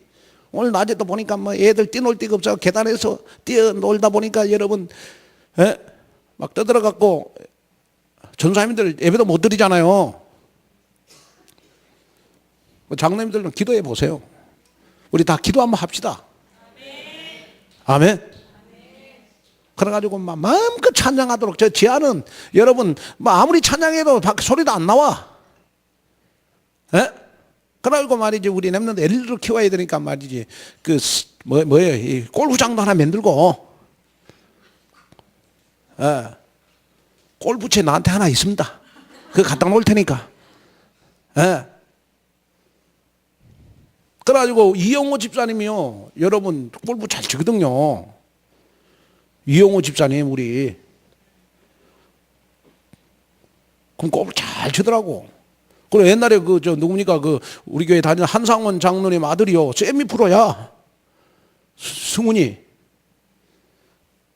오늘 낮에도 보니까 뭐 애들 뛰놀 데가 없어 계단에서 뛰어놀다 보니까 여러분 막 떠들어갖고 전사님들 예배도 못 드리잖아요. 장로님들은 기도해 보세요. 우리 다 기도 한번 합시다. 아멘. 그래가지고 막 마음껏 찬양하도록. 저 지하는 여러분 뭐 아무리 찬양해도 소리도 안 나와. 그래가지고 말이지 우리 랩런트 엘리를 키워야 되니까 말이지 뭐예요? 이 골프장도 하나 만들고 골프채 나한테 하나 있습니다. 그거 갖다 놓을 테니까. 그래가지고 이영호 집사님이요, 여러분 골프 잘 치거든요. 이영호 집사님 우리 그럼 골프 잘 치더라고. 그리고 옛날에 누굽니까 우리 교회 다니는 한상원 장로님 아들이요 세미 프로야. 승훈이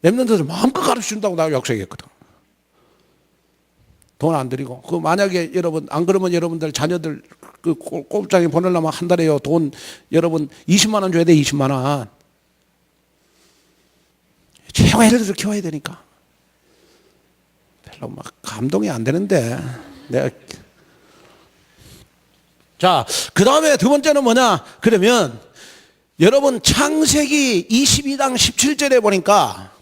랩런트들 마음껏 가르쳐준다고 나하고 약속했거든. 돈 안 들이고. 만약에 여러분 안 그러면 여러분들 자녀들 골프장에 보내려면 한 달에요 돈 여러분 20만 원 줘야 돼. 20만 원. 최고애를 키워야 되니까. 별로 막 감동이 안 되는데 내가. 자, 그 다음에 두 번째는 뭐냐 그러면 여러분 창세기 22장 17절에 보니까,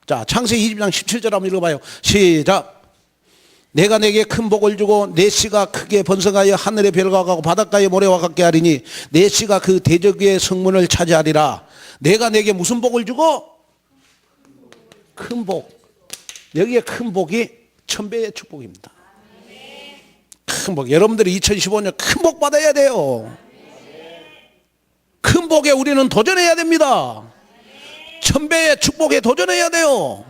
자 창세기 22장 17절 한번 읽어봐요. 시작. 내가 내게 큰 복을 주고 내 씨가 크게 번성하여 하늘의 별과 같고 바닷가의 모래와 같게 하리니 내 씨가 그 대적의 성문을 차지하리라. 내가 내게 무슨 복을 주고? 큰 복. 여기에 큰 복이 1000배의 축복입니다. 큰 복. 여러분들이 2015년 큰 복 받아야 돼요. 큰 복에 우리는 도전해야 됩니다. 1000배의 축복에 도전해야 돼요.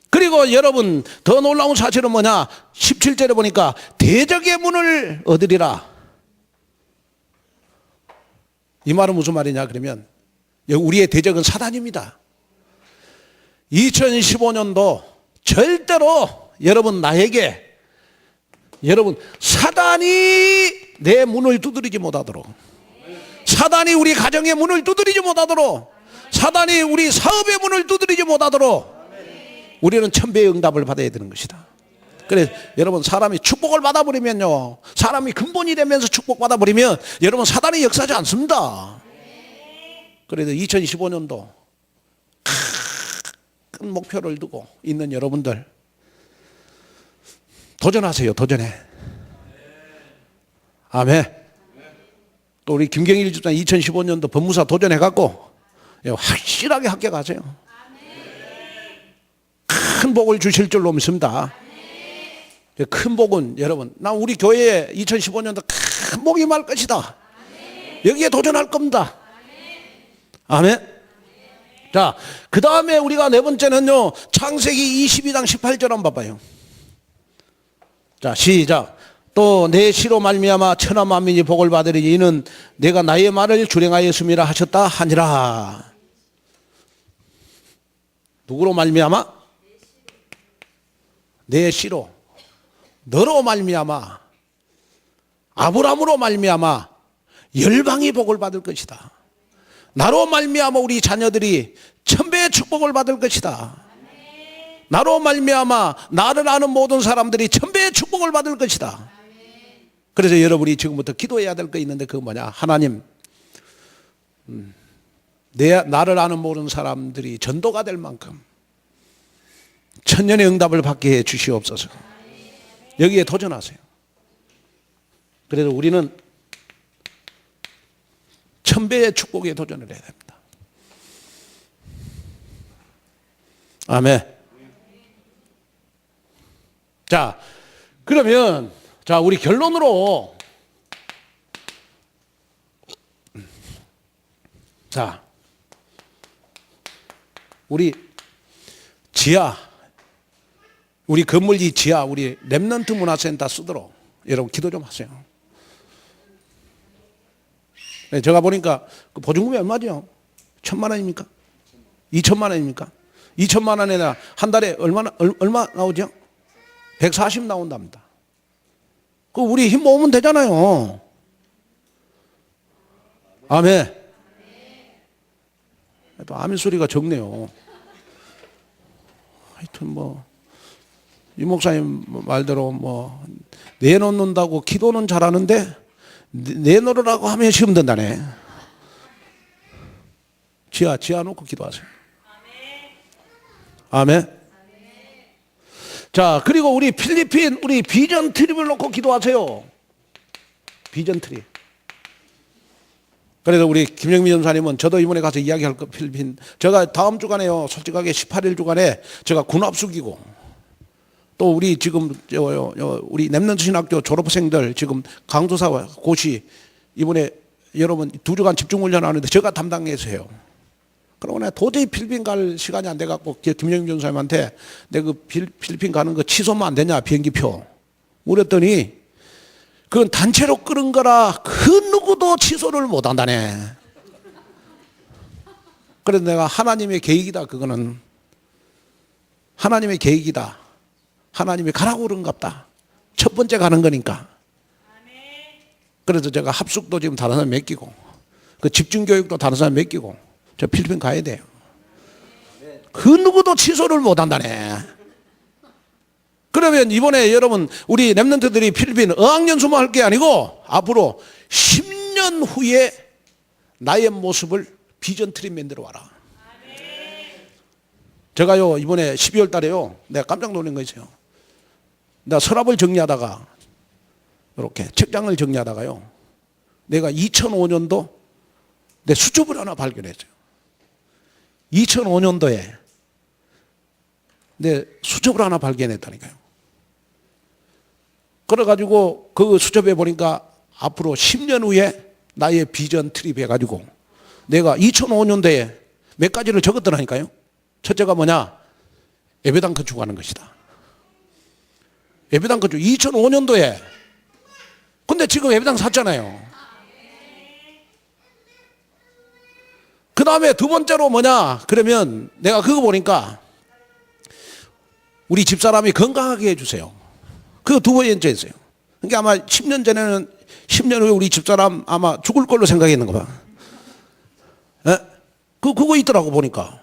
그리고 여러분 더 놀라운 사실은 뭐냐? 17절에 보니까 대적의 문을 얻으리라. 이 말은 무슨 말이냐 그러면 우리의 대적은 사단입니다. 2015년도 절대로 여러분 나에게 여러분 사단이 내 문을 두드리지 못하도록, 사단이 우리 가정의 문을 두드리지 못하도록, 사단이 우리 사업의 문을 두드리지 못하도록 우리는 1000배의 응답을 받아야 되는 것이다. 그래서 여러분 사람이 축복을 받아버리면요, 사람이 근본이 되면서 축복받아버리면 여러분 사단이 역사하지 않습니다. 그래서 2015년도 큰 목표를 두고 있는 여러분들 도전하세요. 도전해. 아멘. 또 우리 김경일 집사님 2015년도 법무사 도전해갖고 확실하게 합격하세요. 큰 복을 주실 줄로 믿습니다. 큰 복은 여러분, 나 우리 교회에 2015년도 큰 복이 임할 것이다. 여기에 도전할 겁니다. 아멘. 자, 그 다음에 우리가 네 번째는요, 창세기 22장 18절 한번 봐봐요. 자, 시작. 또 내 시로 말미암아 천하 만민이 복을 받으리니 이는 내가 나의 말을 준행하였음이라 하셨다 하니라. 누구로 말미암아? 내 시로, 너로 말미암아, 아브라함으로 말미암아 열방이 복을 받을 것이다. 나로 말미암아 우리 자녀들이 1000배의 축복을 받을 것이다. 나로 말미암아 나를 아는 모든 사람들이 1000배의 축복을 받을 것이다. 그래서 여러분이 지금부터 기도해야 될 거 있는데 그건 뭐냐? 하나님, 나를 아는 모든 사람들이 전도가 될 만큼 천년의 응답을 받게 해 주시옵소서. 여기에 도전하세요. 그래서 우리는 1000배의 축복에 도전을 해야 됩니다. 아멘. 자, 그러면 자, 우리 결론으로 자, 우리 지하, 우리 건물지 지하, 우리 렘넌트 문화센터 쓰도록 여러분 기도 좀 하세요. 네, 제가 보니까 그 보증금이 얼마죠? 1000만 원입니까? 2000만 원입니까? 2000만 원에 한 달에 얼마 나오죠? 140 나온답니다. 그 우리 힘 모으면 되잖아요. 아멘. 또 아멘 소리가 적네요. 하여튼 이 목사님 말대로 내놓는다고 기도는 잘하는데 내놓으라고 하면 시험 든다네. 지하 놓고 기도하세요. 아멘. 자, 그리고 우리 필리핀 우리 비전 트립을 놓고 기도하세요. 비전 트립. 그래서 우리 김영민 전사님은 저도 이번에 가서 이야기할 거 필리핀, 제가 다음 주간에요, 솔직하게 18일 주간에 제가 군합숙이고 또 우리 지금 우리 렘넌트 신학교 졸업생들 지금 강도사와 고시 이번에 여러분 2주간 집중훈련 하는데 제가 담당해서 해요. 그러고 내가 도저히 필리핀 갈 시간이 안 돼갖고 김영민 전사님한테 내가 그 필리핀 가는 거 취소하면 안 되냐, 비행기표. 그랬더니 그건 단체로 끌은 거라 그 누구도 취소를 못 한다네. 그래서 내가 하나님의 계획이다, 그거는 하나님의 계획이다, 하나님이 가라고 그런갑다. 첫 번째 가는 거니까. 그래서 제가 합숙도 지금 다른 사람 맡기고 그 집중교육도 다른 사람 맡기고 저 필리핀 가야 돼요. 그 누구도 취소를 못 한다네. 그러면 이번에 여러분 우리 렘넌트들이 필리핀 어학연수만 할 게 아니고 앞으로 10년 후에 나의 모습을 비전 트립 만들어 와라. 제가요 이번에 12월 달에요 내가 깜짝 놀란 거 있어요. 나 서랍을 정리하다가 이렇게 책장을 정리하다가요, 내가 2005년도 내 수첩을 하나 발견했어요. 2005년도에 내 수첩을 하나 발견했다니까요. 그래가지고 그 수첩에 보니까 앞으로 10년 후에 나의 비전 트립 해가지고 내가 2005년도에 몇 가지를 적었더라니까요. 첫째가 뭐냐? 예배당 건축하는 것이다. 예배당 건축 2005년도에. 근데 지금 예배당 샀잖아요. 그 다음에 두 번째로 뭐냐? 그러면 내가 그거 보니까 우리 집사람이 건강하게 해주세요. 그거 두 번째였어요. 그러니까 아마 10년 전에는 10년 후에 우리 집사람 아마 죽을 걸로 생각했는 거 봐. 에? 그거 있더라고 보니까.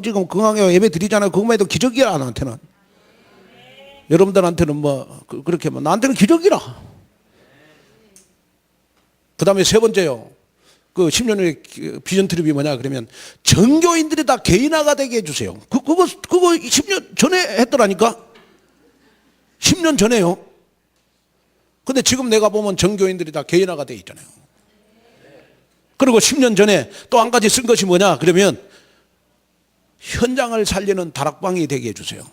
지금 건강하게 예배 드리잖아요. 그것만 해도 기적이야, 나한테는. 여러분들한테는 뭐 그렇게 뭐 나한테는 기적이라. 그 다음에 세 번째요. 그 10년 후에 비전 트립이 뭐냐 그러면 전교인들이 다 개인화가 되게 해주세요. 그거 10년 전에 했더라니까. 10년 전에요. 근데 지금 내가 보면 전교인들이 다 개인화가 돼 있잖아요. 그리고 10년 전에 또 한 가지 쓴 것이 뭐냐 그러면 현장을 살리는 다락방이 되게 해주세요.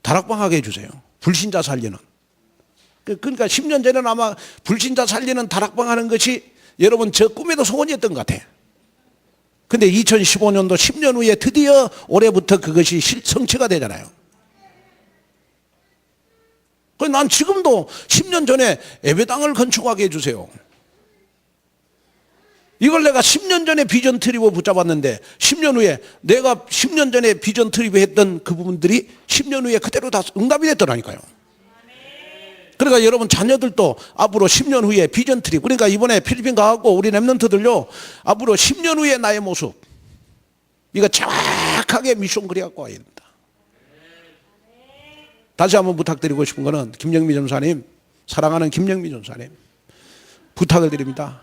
다락방 하게 해주세요. 불신자 살리는. 그러니까 10년 전에는 아마 불신자 살리는 다락방 하는 것이 여러분 저 꿈에도 소원이었던 것 같아. 근데 2015년도 10년 후에 드디어 올해부터 그것이 성취가 되잖아요. 그래서 난 지금도 10년 전에 예배당을 건축하게 해주세요. 이걸 내가 10년 전에 비전 트립을 붙잡았는데 10년 후에 내가 10년 전에 비전 트립을 했던 그 부분들이 10년 후에 그대로 다 응답이 됐더라니까요. 그러니까 여러분 자녀들도 앞으로 10년 후에 비전 트립, 그러니까 이번에 필리핀 가고 우리 랩런트들요 앞으로 10년 후에 나의 모습 이거 정확하게 미션 그려갖고 와야 된다. 다시 한번 부탁드리고 싶은 거는 김영미 전사님, 사랑하는 김영미 전사님 부탁을 드립니다.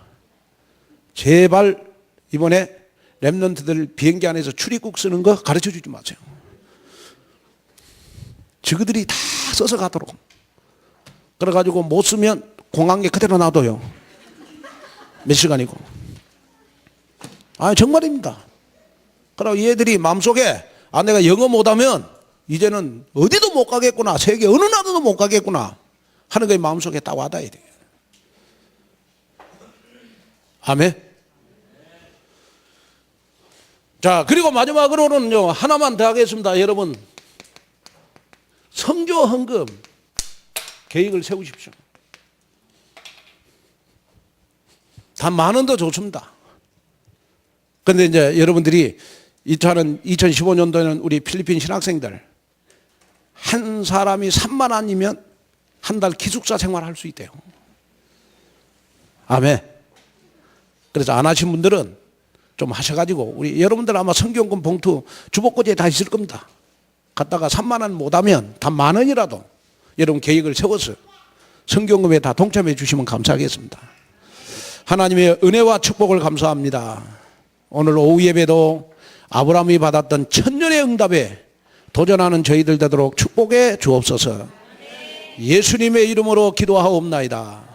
제발 이번에 랩런트들 비행기 안에서 출입국 쓰는 거 가르쳐 주지 마세요. 저그들이 다 써서 가도록. 그래가지고 못 쓰면 공항에 그대로 놔둬요. 몇 시간이고. 정말입니다. 그럼 얘들이 마음속에 내가 영어 못하면 이제는 어디도 못 가겠구나, 세계 어느 나라도 못 가겠구나 하는 게 마음속에 딱 와닿아야 돼요. 아멘. 자, 그리고 마지막으로는 하나만 더 하겠습니다. 여러분, 성교 헌금 계획을 세우십시오. 단 10,000원도 좋습니다. 그런데 이제 여러분들이 2015년도에는 우리 필리핀 신학생들 한 사람이 3만 원이면 한 달 기숙사 생활할 수 있대요. 아멘. 그래서 안 하신 분들은 좀 하셔가지고 우리 여러분들 아마 성경금 봉투 주복꽂이에 다 있을 겁니다. 갖다가 3만 원 못하면 단 10,000원이라도 여러분 계획을 세워서 성경금에 다 동참해 주시면 감사하겠습니다. 하나님의 은혜와 축복을 감사합니다. 오늘 오후 예배도 아브라함이 받았던 천년의 응답에 도전하는 저희들 되도록 축복해 주옵소서. 예수님의 이름으로 기도하옵나이다.